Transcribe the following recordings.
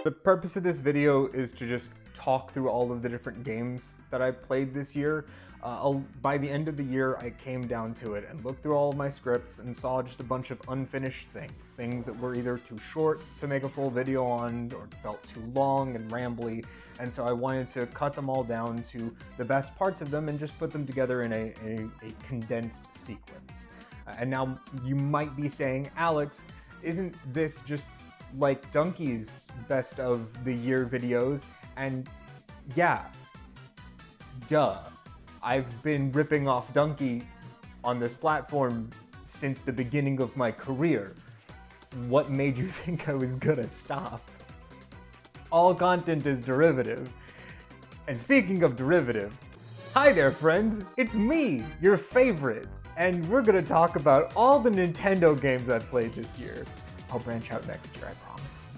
The purpose of this video is to just talk through all of the different games that I played this year. By the end of the year, I came down to it and looked through all of my scripts and saw just a bunch of unfinished things that were either too short to make a full video on or felt too long and rambly, and so I wanted to cut them all down to the best parts of them and just put them together in a condensed sequence. And now you might be saying, Alex, isn't this just like Donkey's best of the year videos? And yeah, duh. I've been ripping off Donkey on this platform since the beginning of my career. What made you think I was gonna stop? All content is derivative. And speaking of derivative, hi there friends, it's me, your favorite, and we're gonna talk about all the Nintendo games I've played this year. I'll branch out next year, I promise.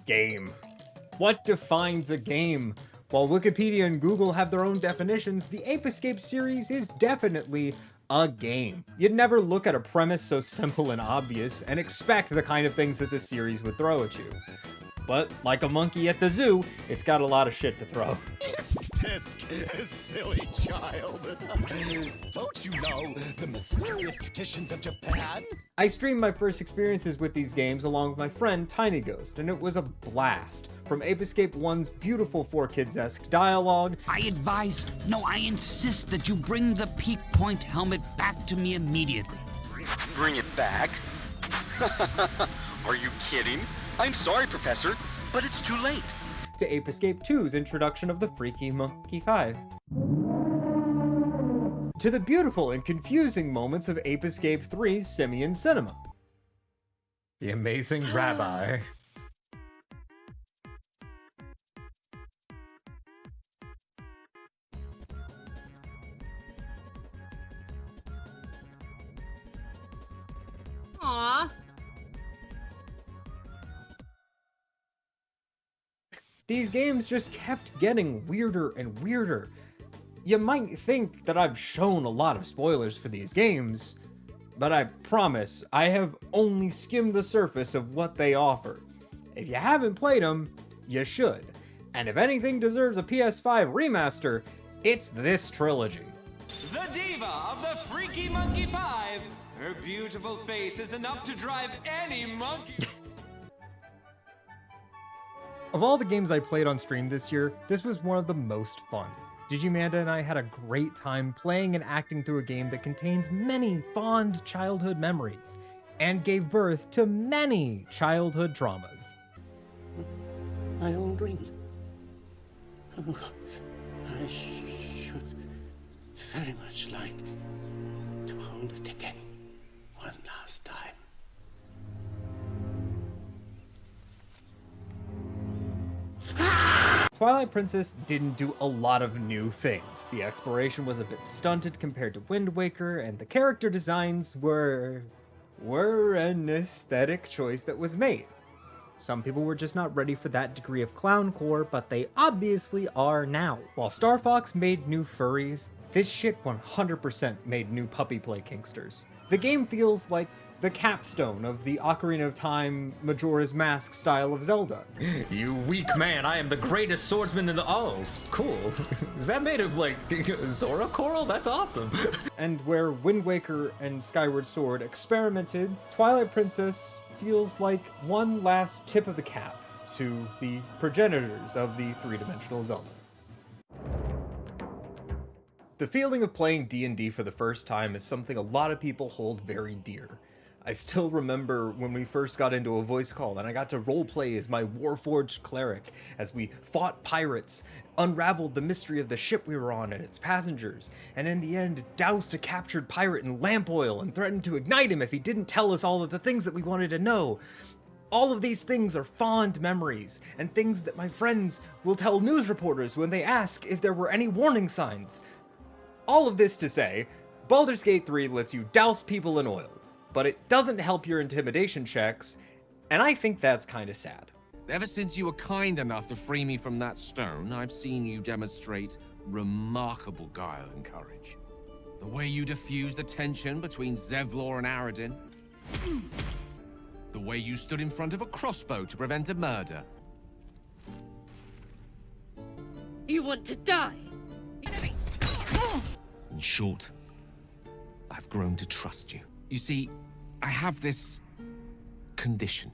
Game. What defines a game? While Wikipedia and Google have their own definitions, the Ape Escape series is definitely a game. You'd never look at a premise so simple and obvious and expect the kind of things that this series would throw at you. But like a monkey at the zoo, it's got a lot of shit to throw. Tisk, silly child. Don't you know the mysterious traditions of Japan? I streamed my first experiences with these games along with my friend Tiny Ghost, and it was a blast. From Ape Escape 1's beautiful 4Kids-esque dialogue, I insist that you bring the Peak Point helmet back to me immediately. Bring it back? Are you kidding? I'm sorry, Professor, but it's too late. to Ape Escape 2's introduction of the Freaky Monkey 5. To the beautiful and confusing moments of Ape Escape 3's Simian Cinema. The Amazing Rabbi. Aww. These games just kept getting weirder and weirder. You might think that I've shown a lot of spoilers for these games, but I promise I have only skimmed the surface of what they offer. If you haven't played them, you should. And if anything deserves a PS5 remaster, it's this trilogy. The diva of the Freaky Monkey 5. Her beautiful face is enough to drive any monkey. Of all the games I played on stream this year, this was one of the most fun. Digimanda and I had a great time playing and acting through a game that contains many fond childhood memories, and gave birth to many childhood traumas. My old ring. Oh, I should very much like to hold it again one last time. Twilight Princess didn't do a lot of new things. The exploration was a bit stunted compared to Wind Waker, and the character designs were an aesthetic choice that was made. Some people were just not ready for that degree of clowncore, but they obviously are now. While Star Fox made new furries, this shit 100% made new puppy play kinksters. The game feels like the capstone of the Ocarina of Time Majora's Mask style of Zelda. You weak man, I am the greatest swordsman in the— oh, cool. Is that made of, like, Zora coral? That's awesome. And where Wind Waker and Skyward Sword experimented, Twilight Princess feels like one last tip of the cap to the progenitors of the three-dimensional Zelda. The feeling of playing D&D for the first time is something a lot of people hold very dear. I still remember when we first got into a voice call and I got to roleplay as my Warforged cleric as we fought pirates, unraveled the mystery of the ship we were on and its passengers, and in the end doused a captured pirate in lamp oil and threatened to ignite him if he didn't tell us all of the things that we wanted to know. All of these things are fond memories, and things that my friends will tell news reporters when they ask if there were any warning signs. All of this to say, Baldur's Gate 3 lets you douse people in oil, but it doesn't help your intimidation checks, and I think that's kinda sad. Ever since you were kind enough to free me from that stone, I've seen you demonstrate remarkable guile and courage. The way you diffuse the tension between Zevlor and Aradin. The way you stood in front of a crossbow to prevent a murder. You want to die? In short, I've grown to trust you. You see, I have this condition.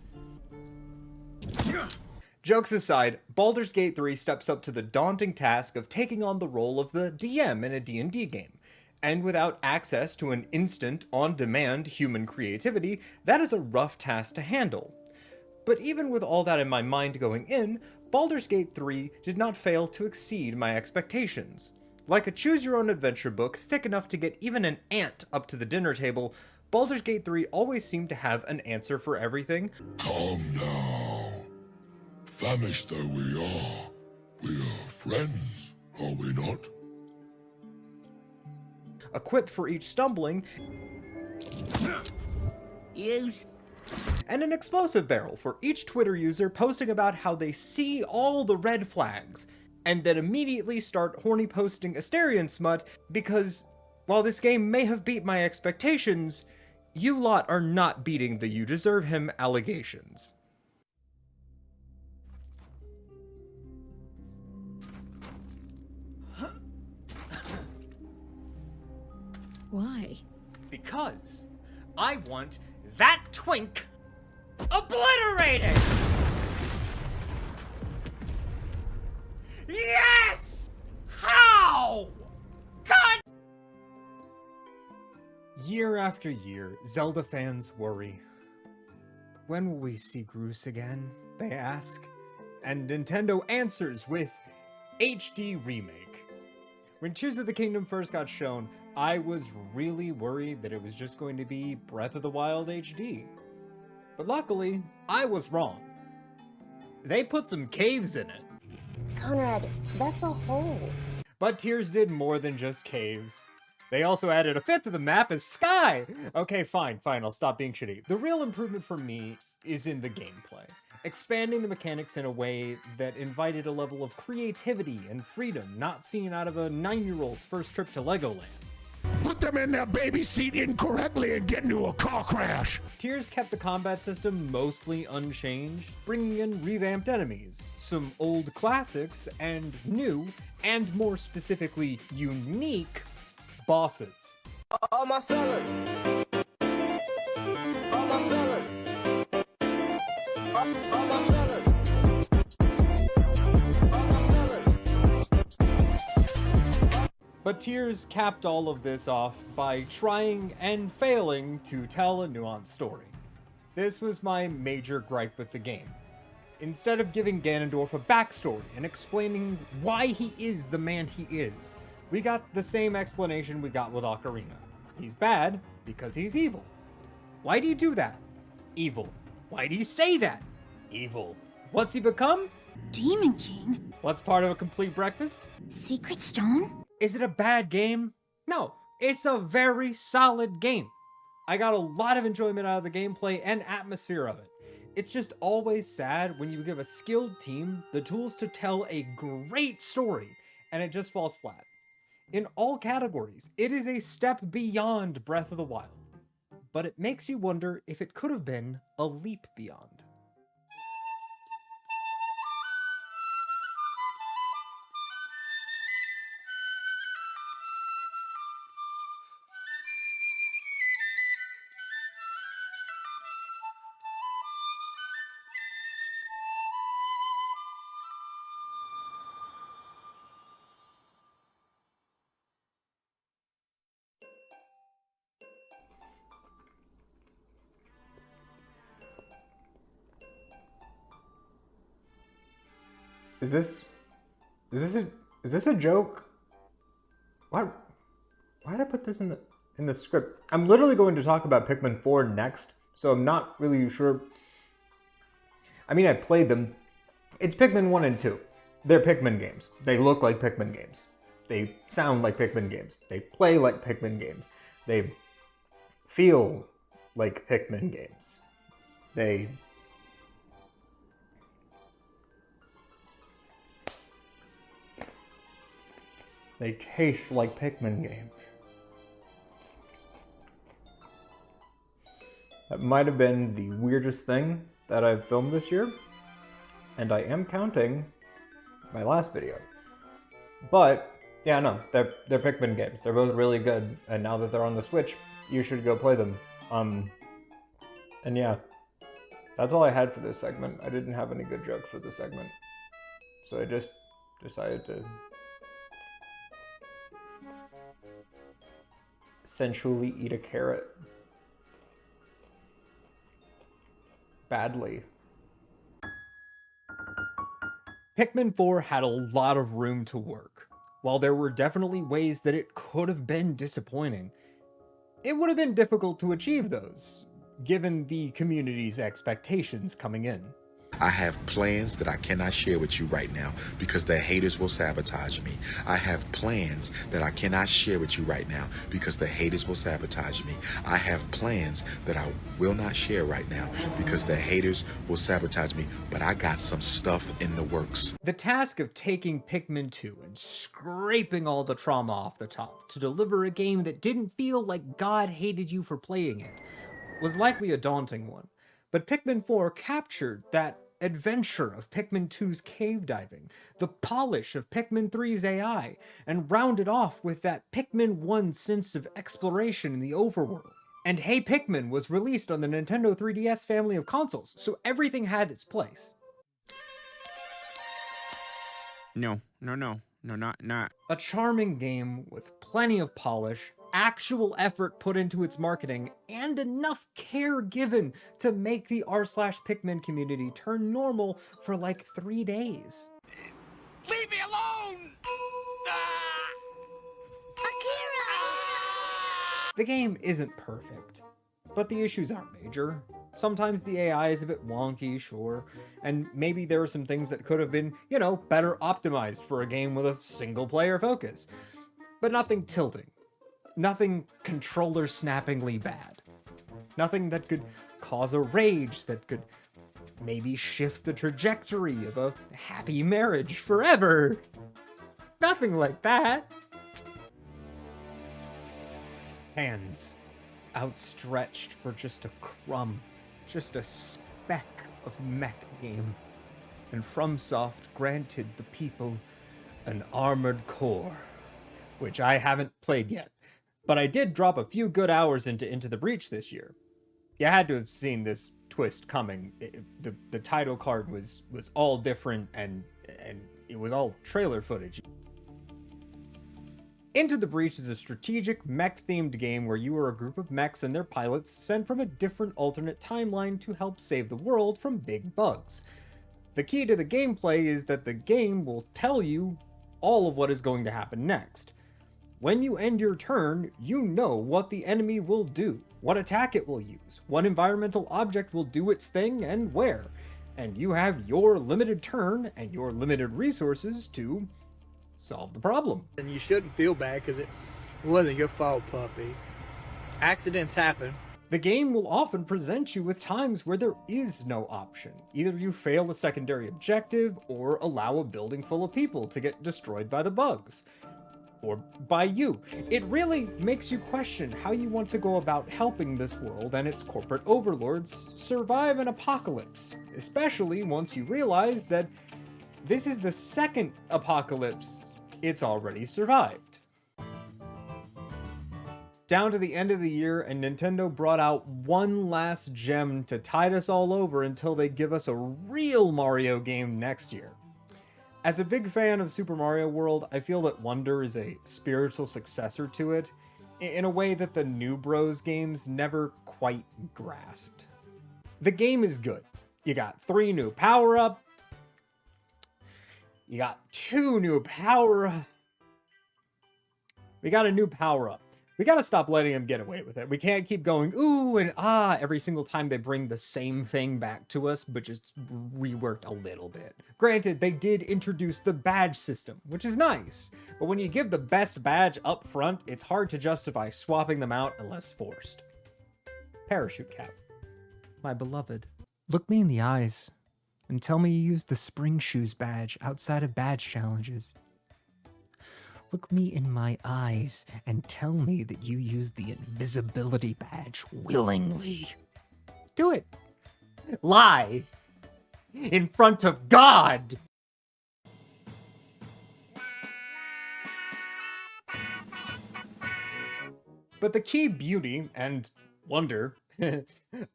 Jokes aside, Baldur's Gate 3 steps up to the daunting task of taking on the role of the DM in a D&D game. And without access to an instant, on-demand human creativity, that is a rough task to handle. But even with all that in my mind going in, Baldur's Gate 3 did not fail to exceed my expectations. Like a choose-your-own-adventure book thick enough to get even an ant up to the dinner table, Baldur's Gate 3 always seemed to have an answer for everything. Calm now. Famished though we are friends, are we not? A quip for each stumbling, and an explosive barrel for each Twitter user posting about how they see all the red flags, and then immediately start horny posting Asterian smut because, while this game may have beat my expectations, you lot are not beating the "you deserve him" allegations. Why? Because I want that twink obliterated! Yes! How? God! Year after year, Zelda fans worry. When will we see Groose again? They ask. And Nintendo answers with HD Remake. When Tears of the Kingdom first got shown, I was really worried that it was just going to be Breath of the Wild HD. But luckily, I was wrong. They put some caves in it. Conrad, that's a hole. But Tears did more than just caves. They also added a fifth of the map as sky! Okay, fine, I'll stop being shitty. The real improvement for me is in the gameplay. Expanding the mechanics in a way that invited a level of creativity and freedom not seen out of a 9-year-old's first trip to Legoland. Put them in their baby seat incorrectly and get into a car crash. Tears kept the combat system mostly unchanged, bringing in revamped enemies, some old classics, and new, and more specifically, unique bosses. All my fellas. All my fellas. All my fellas. All my fellas. But Tears capped all of this off by trying and failing to tell a nuanced story. This was my major gripe with the game. Instead of giving Ganondorf a backstory and explaining why he is the man he is, we got the same explanation we got with Ocarina. He's bad because he's evil. Why do you do that? Evil. Why do you say that? Evil. What's he become? Demon King? What's part of a complete breakfast? Secret Stone? Is it a bad game? No, it's a very solid game. I got a lot of enjoyment out of the gameplay and atmosphere of it. It's just always sad when you give a skilled team the tools to tell a great story and it just falls flat. In all categories, it is a step beyond Breath of the Wild, but it makes you wonder if it could have been a leap beyond. Is this a joke? Why did I put this in the script? I'm literally going to talk about Pikmin 4 next, so I'm not really sure. I mean, I played them. It's Pikmin 1 and 2. They're Pikmin games. They look like Pikmin games. They sound like Pikmin games. They play like Pikmin games. They feel like Pikmin games. They taste like Pikmin games. That might have been the weirdest thing that I've filmed this year, and I am counting my last video. But yeah, no, they're Pikmin games. They're both really good, and now that they're on the Switch, you should go play them. And yeah, that's all I had for this segment. I didn't have any good jokes for this segment, so I just decided to sensually eat a carrot. Badly. Pikmin 4 had a lot of room to work. While there were definitely ways that it could have been disappointing, it would have been difficult to achieve those, given the community's expectations coming in. I have plans that I cannot share with you right now because the haters will sabotage me. I have plans that I cannot share with you right now because the haters will sabotage me. I have plans that I will not share right now because the haters will sabotage me, but I got some stuff in the works. The task of taking Pikmin 2 and scraping all the trauma off the top to deliver a game that didn't feel like God hated you for playing it was likely a daunting one. But Pikmin 4 captured that adventure of Pikmin 2's cave diving, the polish of Pikmin 3's AI, and rounded off with that Pikmin 1 sense of exploration in the overworld. And Hey Pikmin was released on the Nintendo 3DS family of consoles, so everything had its place. No, not. A charming game with plenty of polish, actual effort put into its marketing, and enough care given to make the r/Pikmin community turn normal for like 3 days. Leave me alone! Akira! The game isn't perfect, but the issues aren't major. Sometimes the AI is a bit wonky, sure, and maybe there are some things that could have been, better optimized for a game with a single-player focus. But nothing tilting. Nothing controller-snappingly bad. Nothing that could cause a rage that could maybe shift the trajectory of a happy marriage forever. Nothing like that. Hands outstretched for just a crumb, just a speck of mech game. And FromSoft granted the people an Armored Core, which I haven't played yet. But I did drop a few good hours into the Breach this year. You had to have seen this twist coming. The title card was all different, and it was all trailer footage. Into the Breach is a strategic mech-themed game where you are a group of mechs and their pilots sent from a different alternate timeline to help save the world from big bugs. The key to the gameplay is that the game will tell you all of what is going to happen next. When you end your turn, you know what the enemy will do, what attack it will use, what environmental object will do its thing, and where. And you have your limited turn and your limited resources to solve the problem. And you shouldn't feel bad because it wasn't your fault, puppy. Accidents happen. The game will often present you with times where there is no option. Either you fail a secondary objective or allow a building full of people to get destroyed by the bugs. Or by you. It really makes you question how you want to go about helping this world and its corporate overlords survive an apocalypse, especially once you realize that this is the second apocalypse it's already survived. Down to the end of the year, and Nintendo brought out one last gem to tide us all over until they give us a real Mario game next year. As a big fan of Super Mario World, I feel that Wonder is a spiritual successor to it, in a way that the New Bros games never quite grasped. The game is good. You got 3 new power-up. You got 2 new power-up. We got a new power-up. We gotta stop letting them get away with it. We can't keep going ooh and ah every single time they bring the same thing back to us, but just reworked a little bit. Granted, they did introduce the badge system, which is nice, but when you give the best badge up front, it's hard to justify swapping them out unless forced. Parachute cap. My beloved, look me in the eyes and tell me you used the spring shoes badge outside of badge challenges. Look me in my eyes and tell me that you used the invisibility badge willingly. Do it. Lie. In front of God. But the key beauty and wonder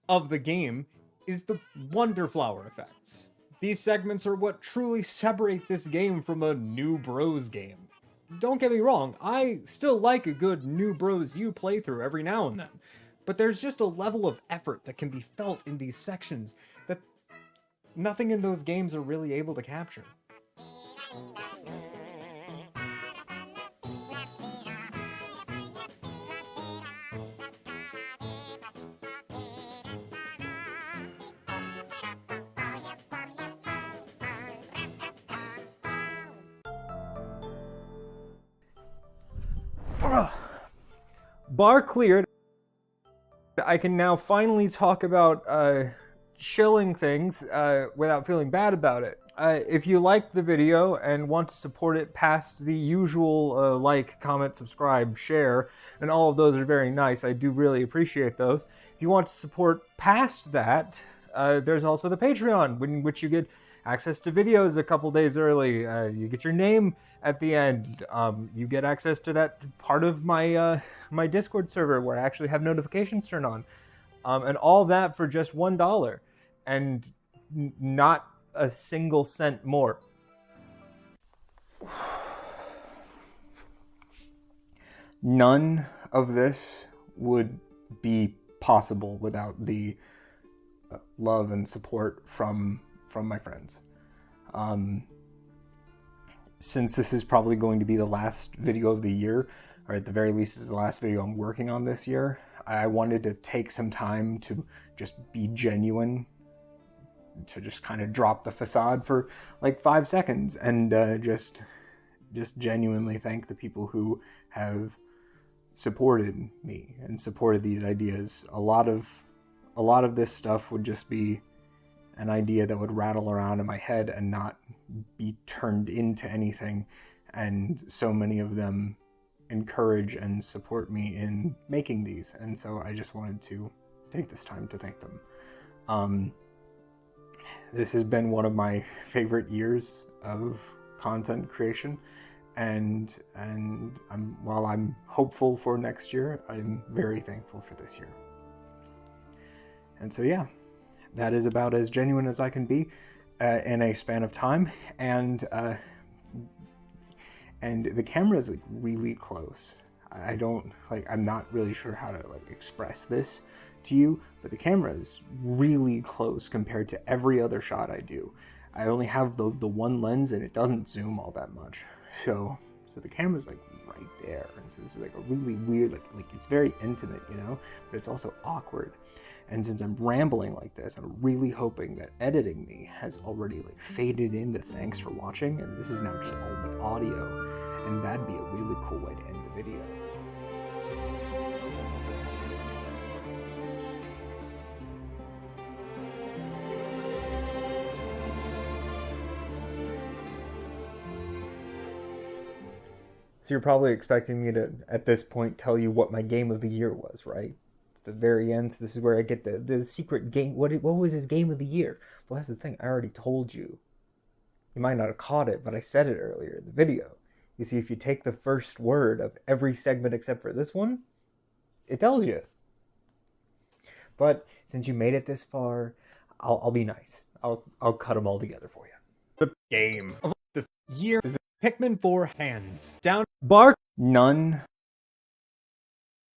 of the game is the Wonder Flower effects. These segments are what truly separate this game from a New Bros game. Don't get me wrong, I still like a good New Bros U playthrough every now and then, but there's just a level of effort that can be felt in these sections that nothing in those games are really able to capture. Bar cleared. I can now finally talk about chilling things without feeling bad about it. If you liked the video and want to support it past the usual like, comment, subscribe, share, and all of those are very nice. I do really appreciate those. If you want to support past that, there's also the Patreon, in which you get access to videos a couple days early. You get your name at the end. You get access to that part of my my Discord server where I actually have notifications turned on. And all that for just $1 and not a single cent more. None of this would be possible without the love and support from my friends. Since this is probably going to be the last video of the year, or at the very least is the last video I'm working on this year, I wanted to take some time to just be genuine, to just kind of drop the facade for like 5 seconds and just genuinely thank the people who have supported me and supported these ideas. A lot of this stuff would just be an idea that would rattle around in my head and not be turned into anything, and so many of them encourage and support me in making these, and so I just wanted to take this time to thank them. This has been one of my favorite years of content creation, and while I'm hopeful for next year, I'm very thankful for this year. And so yeah, that is about as genuine as I can be in a span of time, and the camera is like really close. I'm not really sure how to like express this to you, but the camera is really close compared to every other shot I do. I only have the one lens and it doesn't zoom all that much, so the camera's like right there, and so this is like a really weird, like it's very intimate, you know, but it's also awkward. And since I'm rambling like this, I'm really hoping that editing me has already like faded in the thanks for watching, and this is now just all the audio, and that'd be a really cool way to end the video. So you're probably expecting me to, at this point, tell you what my game of the year was, right? The very end, so this is where I get the secret game. What was his game of the year? Well, that's the thing, I already told you. You might not have caught it, but I said it earlier in the video. You see, if you take the first word of every segment except for this one, it tells you. But since you made it this far, I'll be nice. I'll cut them all together for you. The game of the year is Pikmin 4 hands down. Bark. None